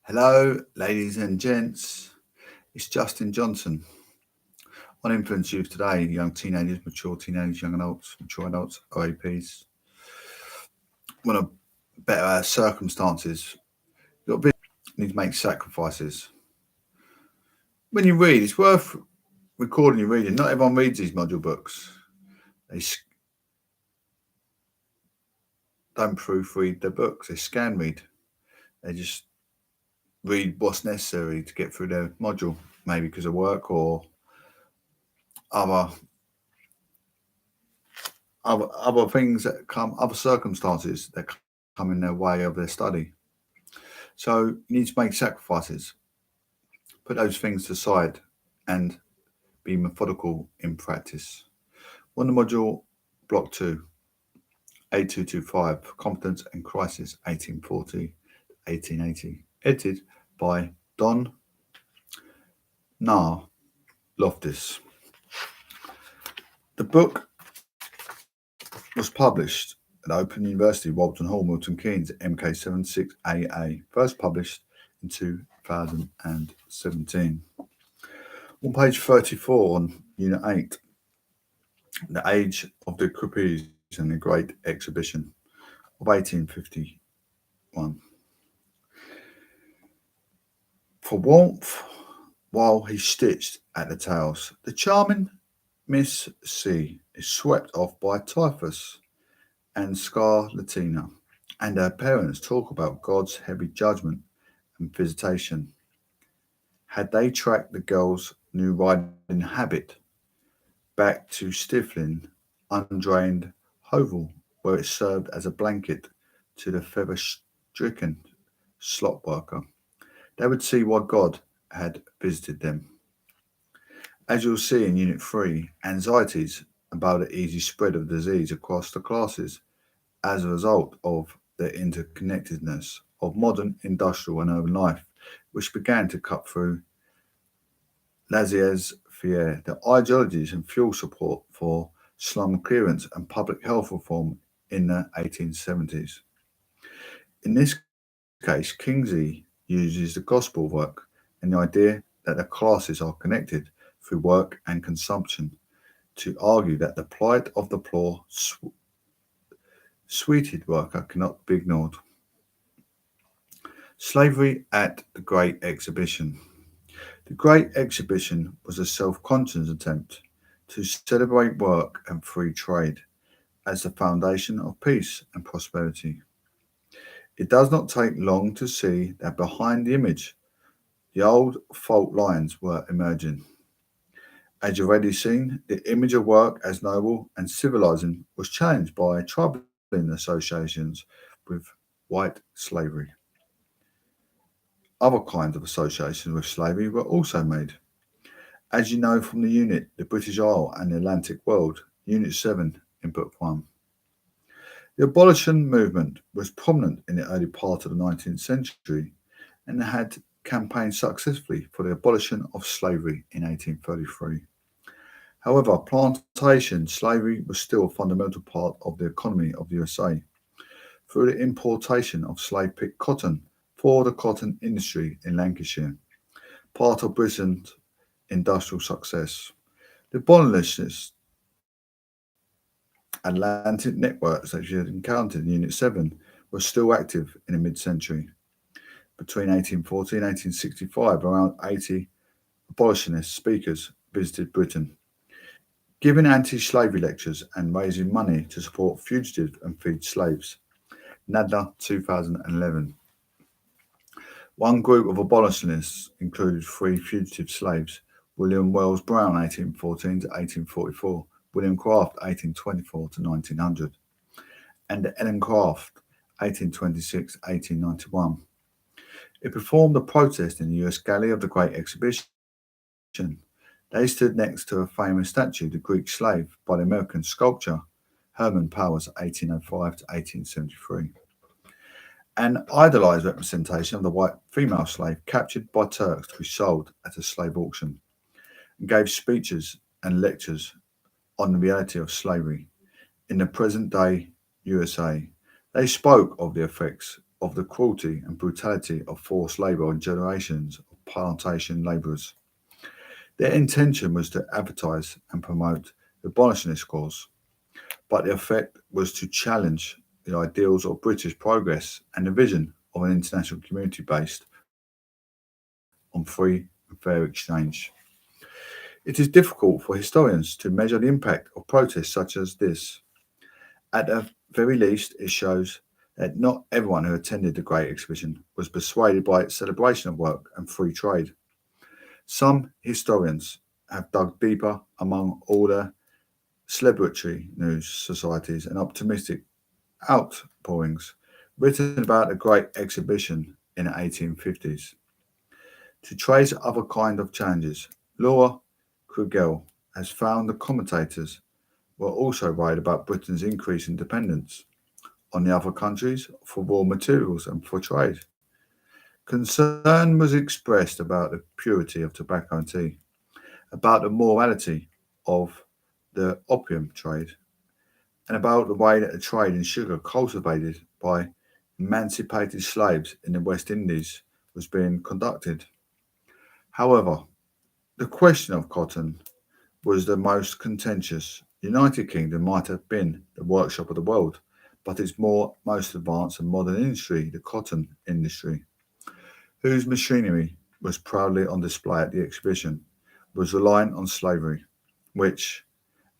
Hello, ladies and gents. It's Justin Johnson on Influence Youth today. Young teenagers, mature teenagers, young adults, mature adults, OAPs. Want to better our circumstances. Need to make sacrifices. When you read, it's worth recording your reading. Not everyone reads these module books. They don't proofread their books. They scan read. They just read what's necessary to get through their module, maybe because of work or other other things that come, other circumstances that come in their way of their study. So you need to make sacrifices, put those things aside, and be methodical in practice. On the module, Block 2, 8225, Competence and Crisis, 1840-1880, edited by Don Nah Loftus. The book was published at Open University, Walton Hall, Milton Keynes, MK76AA, first published in 2017. On page 34 on Unit 8, The Age of the Equipoise and the Great Exhibition of 1851. For warmth, while he stitched at the towels, the charming Miss C is swept off by typhus and scarlatina, and her parents talk about God's heavy judgment and visitation. Had they tracked the girl's new riding habit back to stifling, undrained hovel, where it served as a blanket to the feather-stricken slop worker, they would see why God had visited them. As you'll see in Unit 3, anxieties about the easy spread of disease across the classes as a result of the interconnectedness of modern industrial and urban life, which began to cut through laissez-faire, the ideologies and fuel support for slum clearance and public health reform in the 1870s. In this case, Kingsley uses the gospel of work and the idea that the classes are connected through work and consumption to argue that the plight of the poor, sweated worker cannot be ignored. Slavery at the Great Exhibition. The Great Exhibition was a self-conscious attempt to celebrate work and free trade as the foundation of peace and prosperity. It does not take long to see that behind the image, the old fault lines were emerging. As you've already seen, the image of work as noble and civilizing was challenged by troubling associations with white slavery. Other kinds of associations with slavery were also made. As you know from the unit, the British Isle and the Atlantic World, Unit 7 in Book 1. The abolition movement was prominent in the early part of the 19th century and had campaigned successfully for the abolition of slavery in 1833. However, plantation slavery was still a fundamental part of the economy of the USA through the importation of slave-picked cotton for the cotton industry in Lancashire, part of Britain's industrial success. The abolitionist Atlantic networks that you had encountered in Unit 7 were still active in the mid-century. Between 1840 and 1865, around 80 abolitionist speakers visited Britain, giving anti-slavery lectures and raising money to support fugitive and freed slaves. Nadler, 2011. One group of abolitionists included three fugitive slaves: William Wells Brown, 1814 to 1844, William Craft, 1824 to 1900, and Ellen Craft, 1826-1891. It performed a protest in the US Galley of the Great Exhibition. They stood next to a famous statue, the Greek slave, by the American sculptor Herman Powers, 1805 to 1873. An idealized representation of the white female slave captured by Turks to be sold at a slave auction, and gave speeches and lectures on the reality of slavery in the present day USA. They spoke of the effects of the cruelty and brutality of forced labour on generations of plantation labourers. Their intention was to advertise and promote the abolitionist cause, but the effect was to challenge the ideals of British progress and the vision of an international community based on free and fair exchange. It is difficult for historians to measure the impact of protests such as this. At the very least, it shows that not everyone who attended the Great Exhibition was persuaded by its celebration of work and free trade. Some historians have dug deeper among all the celebratory news societies and optimistic outpourings written about the Great Exhibition in the 1850s. To trace other kind of challenges, Laura Krugell has found the commentators were also worried about Britain's increase in dependence on the other countries for raw materials and for trade. Concern was expressed about the purity of tobacco and tea, about the morality of the opium trade, and about the way that the trade in sugar cultivated by emancipated slaves in the West Indies was being conducted. However, the question of cotton was the most contentious. The United Kingdom might have been the workshop of the world, but its most advanced and modern industry, the cotton industry, whose machinery was proudly on display at the exhibition, was reliant on slavery, which,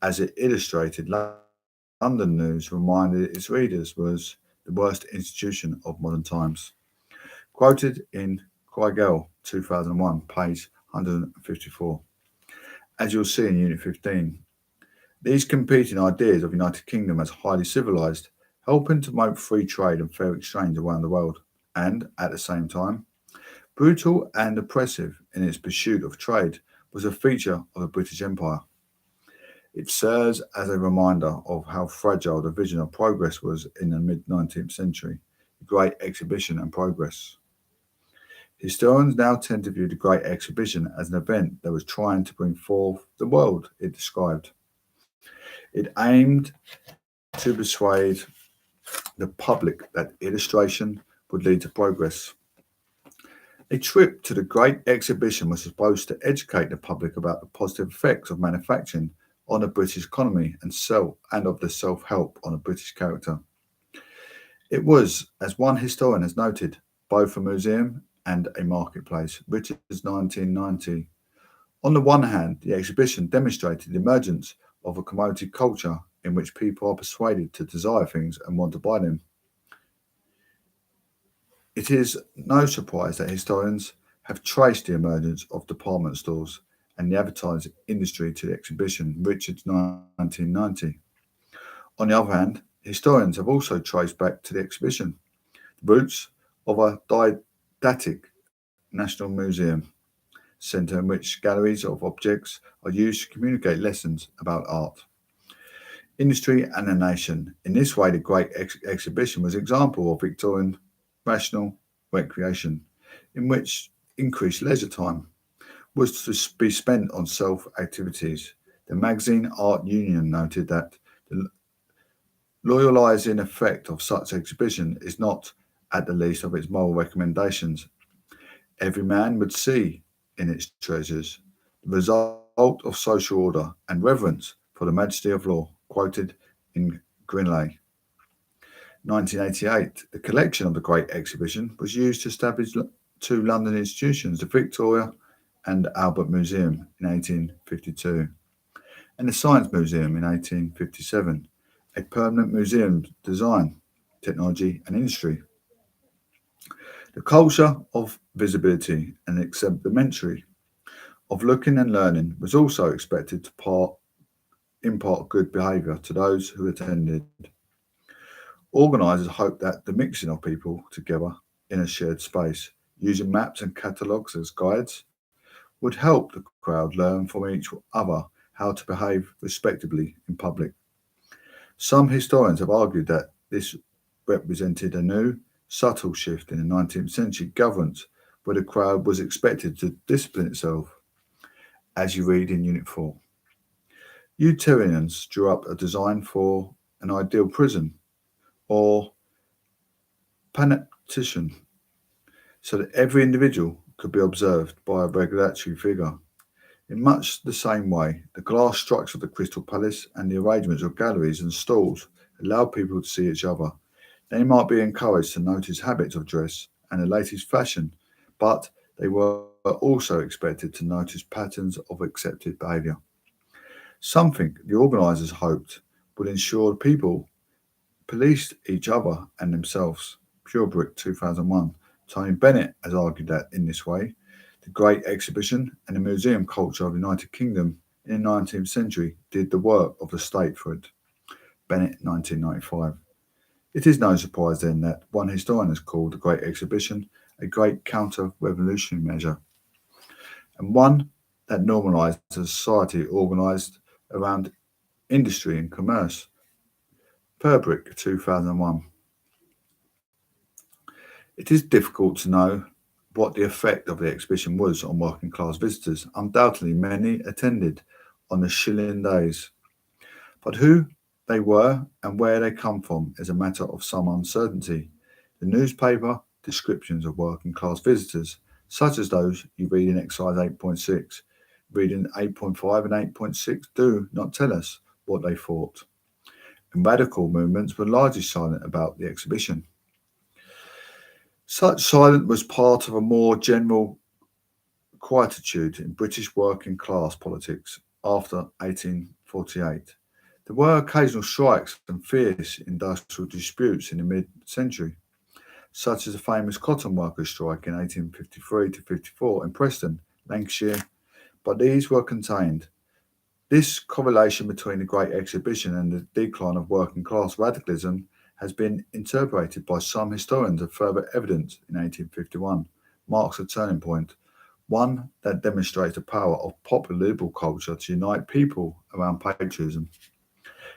as it illustrated, London News reminded its readers was the worst institution of modern times. Quoted in Quigell 2001, page 154. As you'll see in Unit 15, these competing ideas of the United Kingdom as highly civilised, helping to promote free trade and fair exchange around the world, and, at the same time, brutal and oppressive in its pursuit of trade, was a feature of the British Empire. It serves as a reminder of how fragile the vision of progress was in the mid-19th century, the Great Exhibition and progress. Historians now tend to view the Great Exhibition as an event that was trying to bring forth the world it described. It aimed to persuade the public that illustration would lead to progress. A trip to the Great Exhibition was supposed to educate the public about the positive effects of manufacturing on the British economy and of the self-help on the British character. It was, as one historian has noted, both a museum and a marketplace. Richards 1990. On the one hand, the exhibition demonstrated the emergence of a commodity culture in which people are persuaded to desire things and want to buy them. It is no surprise that historians have traced the emergence of department stores and the advertising industry to the exhibition, Richards 1990. On the other hand, historians have also traced back to the exhibition the roots of a didactic National Museum centre in which galleries of objects are used to communicate lessons about art, industry and the nation. In this way, the Great Exhibition was an example of Victorian rational recreation in which increased leisure time was to be spent on self-activities. The magazine Art Union noted that the loyalising effect of such exhibition is not at the least of its moral recommendations. Every man would see in its treasures the result of social order and reverence for the majesty of law, quoted in Grinley. 1988, the collection of the Great Exhibition was used to establish two London institutions, the Victoria and Albert Museum in 1852, and the Science Museum in 1857, a permanent museum design, technology and industry. The culture of visibility and exemplary of looking and learning was also expected to impart good behaviour to those who attended. Organisers hoped that the mixing of people together in a shared space, using maps and catalogues as guides, would help the crowd learn from each other how to behave respectably in public. Some historians have argued that this represented a new, subtle shift in the 19th century governance where the crowd was expected to discipline itself, as you read in Unit 4. Utilitarians drew up a design for an ideal prison, or competition so that every individual could be observed by a regulatory figure. In much the same way, the glass structure of the Crystal Palace and the arrangements of galleries and stalls allow people to see each other. They might be encouraged to notice habits of dress and the latest fashion, but they were also expected to notice patterns of accepted behaviour. Something the organisers hoped would ensure people policed each other and themselves. Purebrick 2001. Tony Bennett has argued that in this way, the Great Exhibition and the museum culture of the United Kingdom in the 19th century did the work of the state for it. Bennett, 1995. It is no surprise then that one historian has called the Great Exhibition a great counter-revolutionary measure, and one that normalised a society organised around industry and commerce. Purbrick, 2001. It is difficult to know what the effect of the exhibition was on working class visitors. Undoubtedly, many attended on the shilling days, but who they were and where they come from is a matter of some uncertainty. The newspaper descriptions of working class visitors, such as those you read in Exercise 8.6, reading 8.5 and 8.6, do not tell us what they thought. And radical movements were largely silent about the exhibition. Such silence was part of a more general quietude in British working class politics after 1848. There were occasional strikes and fierce industrial disputes in the mid-century, such as the famous cotton workers' strike in 1853 to 54 in Preston, Lancashire, but these were contained. This correlation between the Great Exhibition and the decline of working class radicalism has been interpreted by some historians as further evidence in 1851 marks a turning point, one that demonstrates the power of popular liberal culture to unite people around patriotism,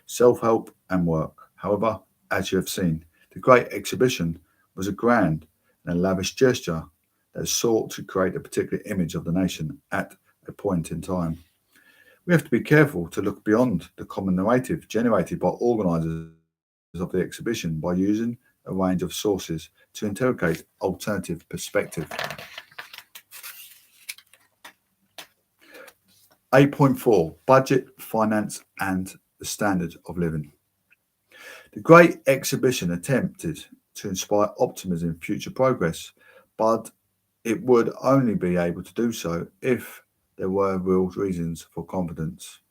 self-help and work. However, as you have seen, the Great Exhibition was a grand and a lavish gesture that sought to create a particular image of the nation at a point in time. We have to be careful to look beyond the common narrative generated by organisers of the exhibition by using a range of sources to interrogate alternative perspective. 8.4 Budget, Finance and the Standard of Living. The Great Exhibition attempted to inspire optimism in future progress, but it would only be able to do so if there were real reasons for confidence.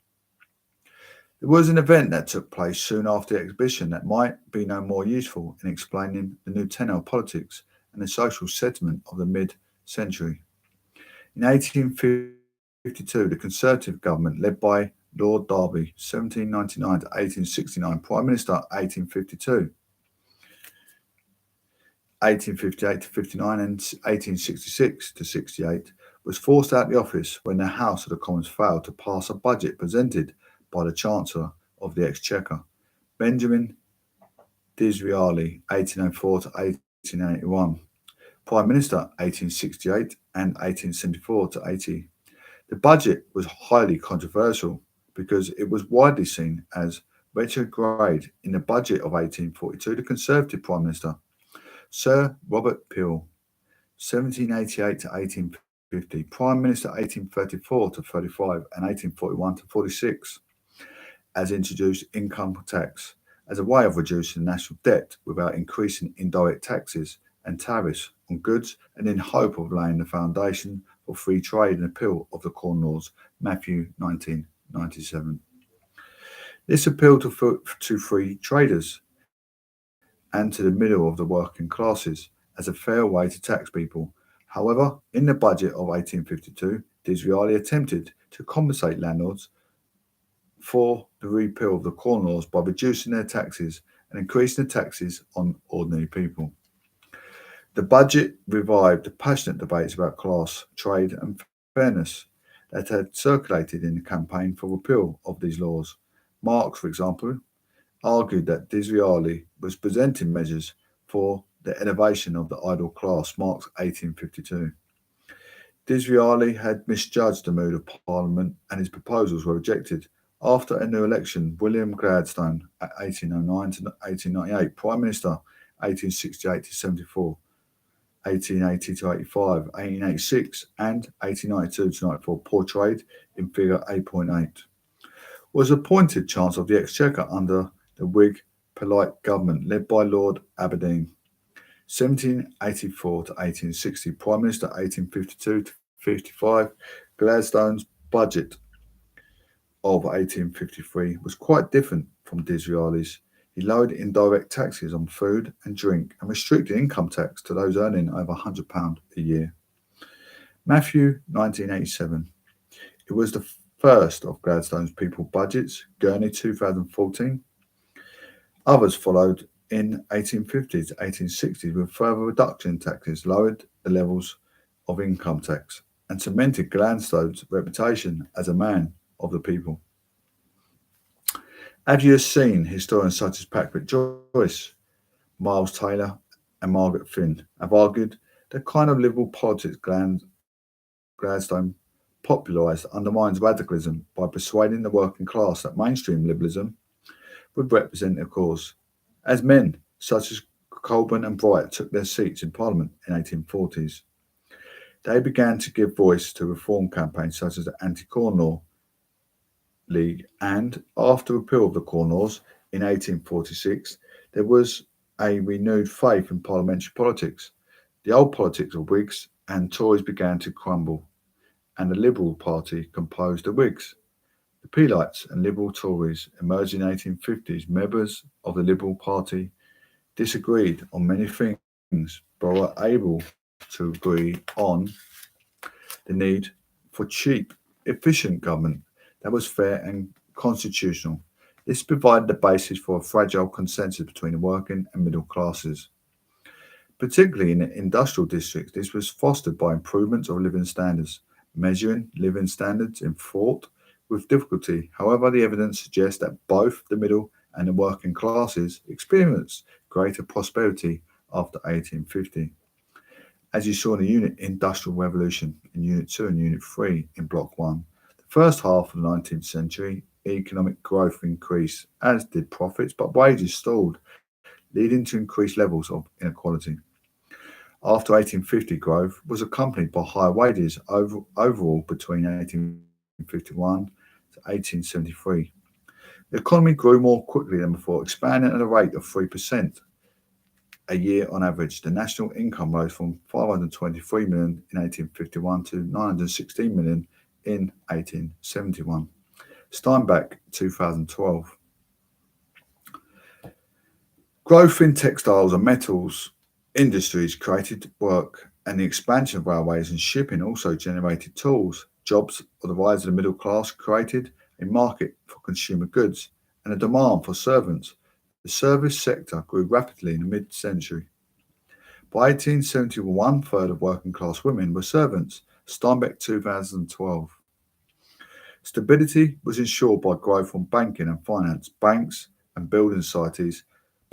There was an event that took place soon after the exhibition that might be no more useful in explaining the new tenor of politics and the social sentiment of the mid-century. In 1852, the Conservative government, led by Lord Derby, 1799 to 1869, Prime Minister 1852, 1858 to 59 and 1866 to 68, was forced out of the office when the House of the Commons failed to pass a budget presented by the Chancellor of the Exchequer, Benjamin Disraeli, 1804 to 1881, Prime Minister 1868 and 1874 to 80. The budget was highly controversial because it was widely seen as retrograde. In the budget of 1842, the Conservative Prime Minister, Sir Robert Peel, 1788 to 1850, Prime Minister 1834 to 35 and 1841 to 46, has introduced income tax as a way of reducing national debt without increasing indirect taxes and tariffs on goods, and in hope of laying the foundation for free trade and appeal of the Corn Laws, Matthew 1997. This appeal to free traders and to the middle of the working classes as a fair way to tax people. However, in the budget of 1852, Disraeli attempted to compensate landlords for the repeal of the Corn Laws by reducing their taxes and increasing the taxes on ordinary people. The budget revived the passionate debates about class, trade and fairness that had circulated in the campaign for repeal of these laws. Marx, for example, argued that Disraeli was presenting measures for the elevation of the idle class, Marx 1852. Disraeli had misjudged the mood of Parliament and his proposals were rejected. After a new election, William Gladstone, 1809 to 1898, Prime Minister 1868 to 74, 1880 to 85, 1886, and 1892 to 94, portrayed in figure 8.8, was appointed Chancellor of the Exchequer under the Whig Polite government led by Lord Aberdeen. 1784 to 1860, Prime Minister 1852 to 55, Gladstone's budget of 1853 was quite different from Disraeli's. He lowered indirect taxes on food and drink and restricted income tax to those earning over £100 a year. Matthew 1987. It was the first of Gladstone's people budgets, Gurney 2014. Others followed in 1850s to 1860s with further reduction in taxes, lowered the levels of income tax, and cemented Gladstone's reputation as a man of the people. Have you seen historians such as Patrick Joyce, Miles Taylor, and Margaret Finn have argued the kind of liberal politics Gladstone popularised undermines radicalism by persuading the working class that mainstream liberalism would represent their cause. As men such as Colburn and Bright took their seats in Parliament in the 1840s, they began to give voice to reform campaigns such as the Anti-Corn Law League, and after repeal of the Corn Laws in 1846, there was a renewed faith in parliamentary politics. The old politics of Whigs and Tories began to crumble, and the Liberal Party composed the Whigs. The Peelites and Liberal Tories emerged in the 1850s. Members of the Liberal Party disagreed on many things, but were able to agree on the need for cheap, efficient government that was fair and constitutional. This provided the basis for a fragile consensus between the working and middle classes. Particularly in the industrial districts, this was fostered by improvements of living standards. Measuring living standards in fraught with difficulty. However, the evidence suggests that both the middle and the working classes experienced greater prosperity after 1850. As you saw in the Industrial Revolution in Unit 2 and Unit 3 in Block 1, the first half of the 19th century, economic growth increased, as did profits, but wages stalled, leading to increased levels of inequality. After 1850, growth was accompanied by higher wages overall between 1851 to 1873. The economy grew more quickly than before, expanding at a rate of 3% a year on average. The national income rose from 523 million in 1851 to 916 million in 1871. Steinbeck, 2012. Growth in textiles and metals industries created work, and the expansion of railways and shipping also generated tools. Jobs or the rise of the middle class created a market for consumer goods and a demand for servants. The service sector grew rapidly in the mid-century. By 1871, one-third of working class women were servants. Steinbeck, 2012. Stability was ensured by growth from banking and finance. Banks and building societies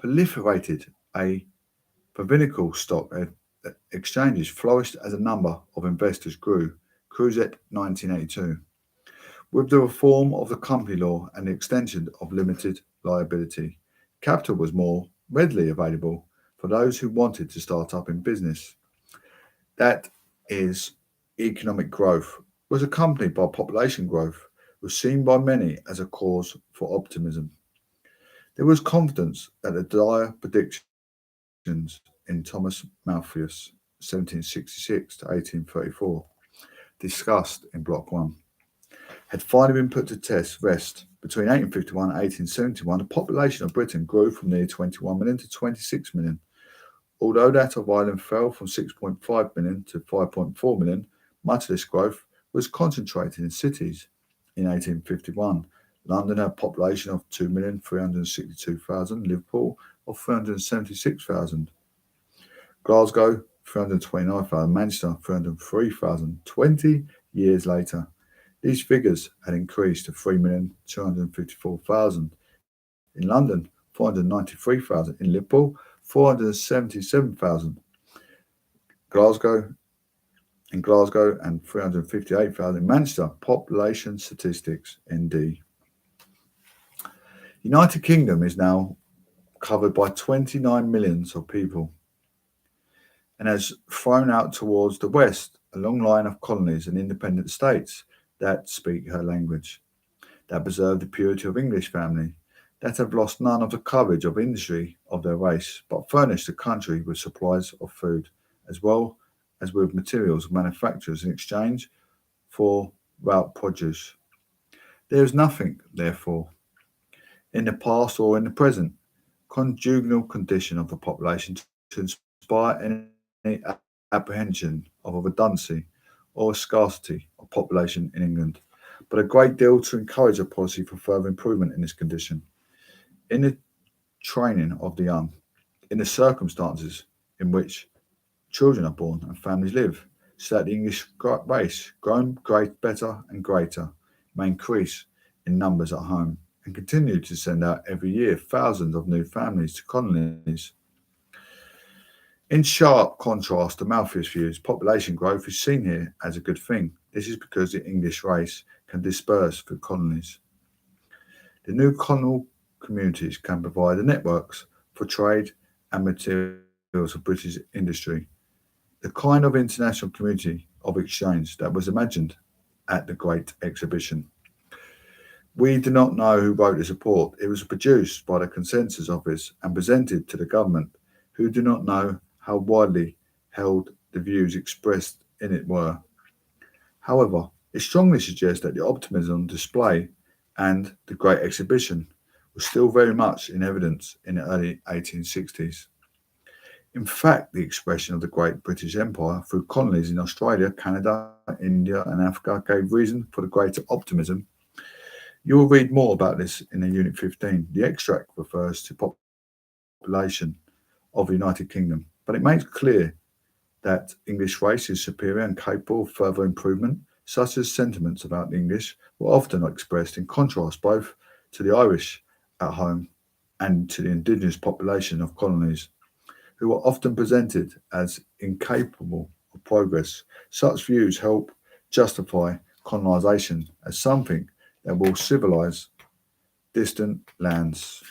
proliferated. A provincial stock exchanges flourished as a number of investors grew. Cruzet, 1982. With the reform of the company law and the extension of limited liability, capital was more readily available for those who wanted to start up in business. That is, economic growth was accompanied by population growth, was seen by many as a cause for optimism. There was confidence that the dire predictions in Thomas Malthus, 1766 to 1834, discussed in Block 1, had finally been put to rest. Between 1851 and 1871, the population of Britain grew from nearly 21 million to 26 million. Although that of Ireland fell from 6.5 million to 5.4 million, much of this growth was concentrated in cities. In 1851, London had a population of 2,362,000, Liverpool of 376,000, Glasgow 329,000, Manchester 303,000. 20 years later, these figures had increased to 3,254,000. In London, 493,000. In Liverpool, 477,000. Glasgow and 358,000. In Manchester, population statistics ND. United Kingdom is now covered by 29 millions of people. and has thrown out towards the west a long line of colonies and independent states that speak her language, that preserve the purity of English family, that have lost none of the courage of industry of their race, but furnish the country with supplies of food, as well as with materials of manufacturers in exchange for route produce. There is nothing, therefore, in the past or in the present conjugal condition of the population to inspire any apprehension of a redundancy or a scarcity of population in England, but a great deal to encourage a policy for further improvement in this condition, in the training of the young, in the circumstances in which children are born and families live, so that the English race, growing better and greater, may increase in numbers at home and continue to send out every year thousands of new families to colonies. In sharp contrast to Malthus's views, population growth is seen here as a good thing. This is because the English race can disperse through colonies. The new colonial communities can provide the networks for trade and materials of British industry, the kind of international community of exchange that was imagined at the Great Exhibition. We do not know who wrote this report. It was produced by the Consensus Office and presented to the government, who do not know how widely held the views expressed in it were. However, it strongly suggests that the optimism on display and the Great Exhibition was still very much in evidence in the early 1860s. In fact, the expression of the Great British Empire through colonies in Australia, Canada, India, and Africa gave reason for the greater optimism. You will read more about this in Unit 15. The extract refers to population of the United Kingdom, but it makes clear that English race is superior and capable of further improvement, such as sentiments about the English were often expressed in contrast both to the Irish at home and to the indigenous population of colonies, who were often presented as incapable of progress. Such views help justify colonisation as something that will civilise distant lands.